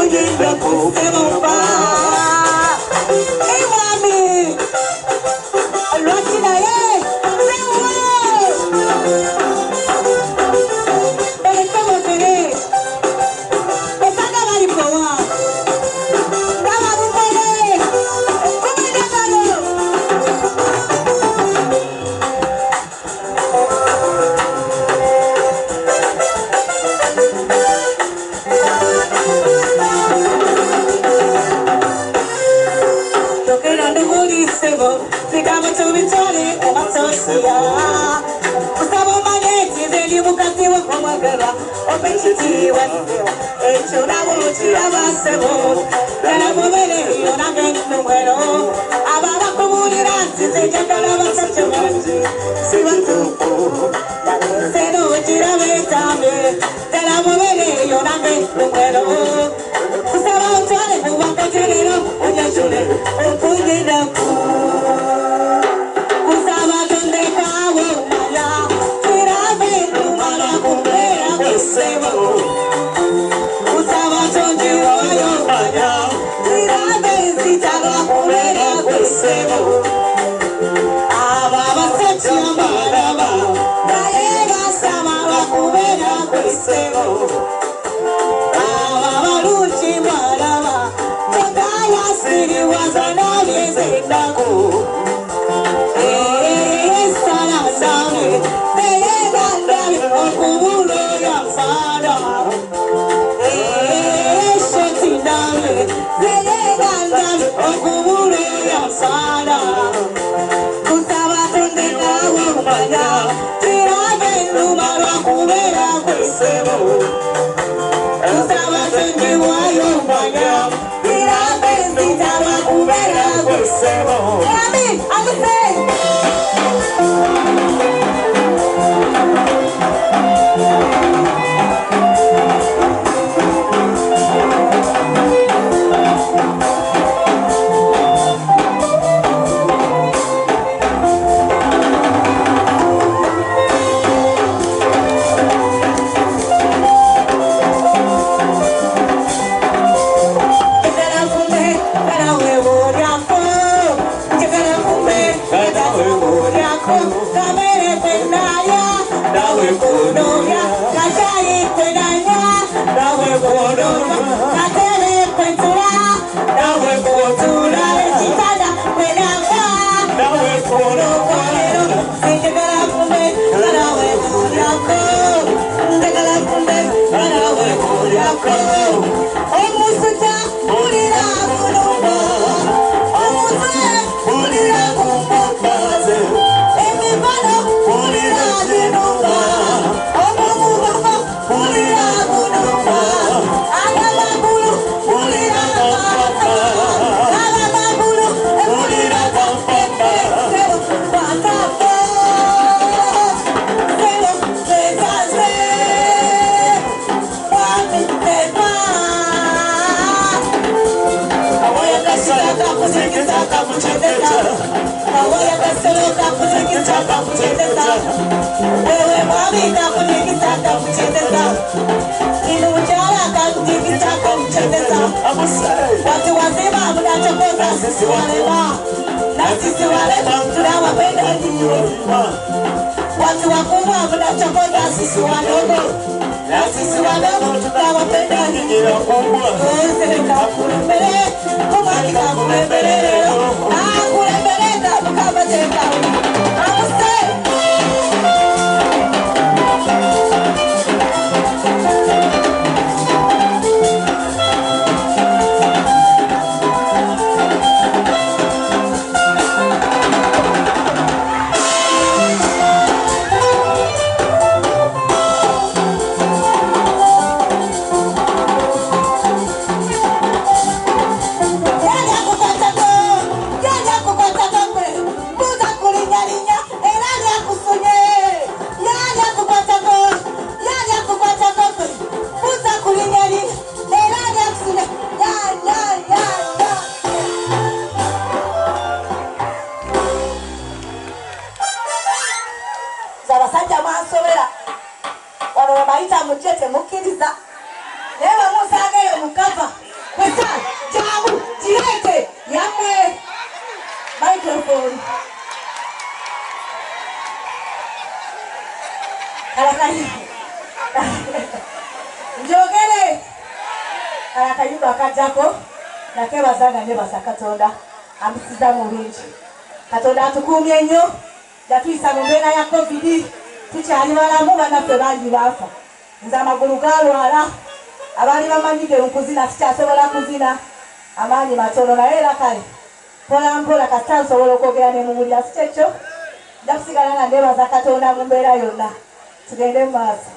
kugenda kusemuka Iwami Lwakina ye Semuwe Elekemo tere Esanga bali kowa Dama bupere Kumida kano Sigamo tubitore amatosia Usabo maneti zeli mukatiwa kumagara Opechiti wasewa Echuna wuchi abasebo Tena mubele yonage numero Ababa kumulira Sizekakala basacho manji Siwa tupo Seno uchira metame Tena mubele yonage numero Usabo utore Uwakatiriro Unyashule Ukugina Watu wazima mnachokoza sisi walema na sisi walema tunawapenda nyinyi. Watu wakubwa mnachokoza sisi wadogo na sisi wadogo tunawapenda nyinyi wakubwa. Serikali kulembele kumalika kulembele kulembeleza kama teka Kupata akayimba akajjako nakebazaga nebasa Katonda amusiza mu bingi. Katonda atukuumye nnyo yatuyisa mu mbeera ya COVID tukyali balamu bannaffe bangi baafa. Nze amagulu galwala abaali bamanyike nkuzina sikyasobola kuzina amaanyi matono naye era kale mpola mpola kasita nsobola okwogera ne muwulira si kyekyo nja kusigala nga nebaza Katonda mu mbeera yonna. Tugende mu maaso.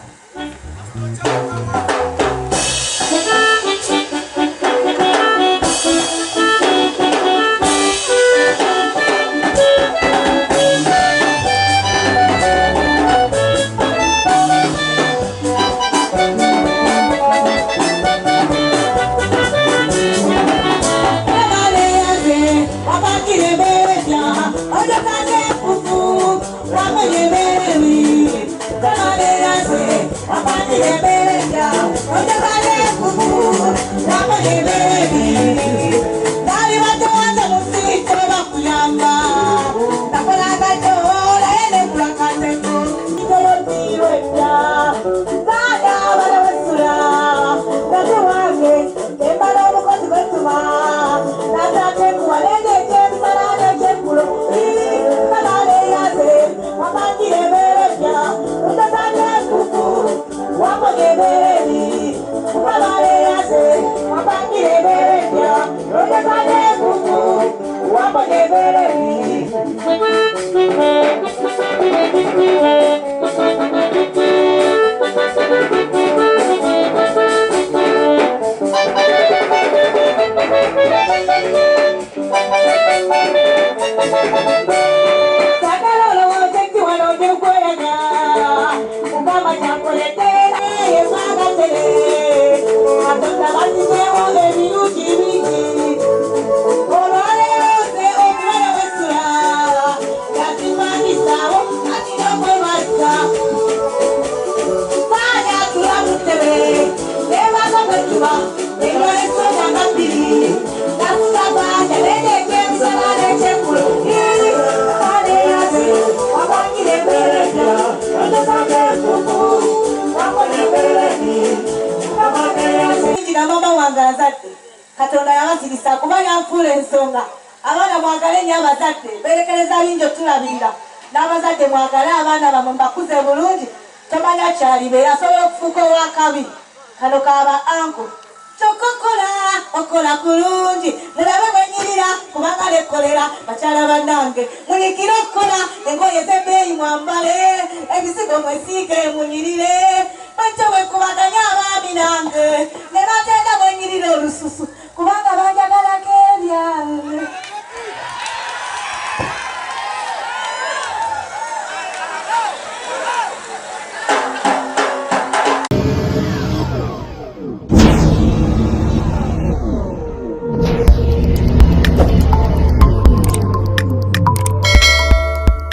Katonda yabazirisa kuba yanfuula ensonga. Abaana mwagale nnyo abazadde berekereza bingi otulabirira. N'abazadde mwagale abaana bammwe mbakuze bulungi. Tomanya kyalibeera asobola okufuuka ow'akabi. Kano kaaba anko. Kyokkola okola kulungi. Mulabe mwenyirira kubanga lekkolera bakyala bannange. Munyikire okukola engoye z'ebbeeyi mwambale. Ebisigo mwesiige munyirire. Bajja bwekubaganya abaami nange. Ne batenda mwenyirire olususu. Kubanga banjagalako ebyange.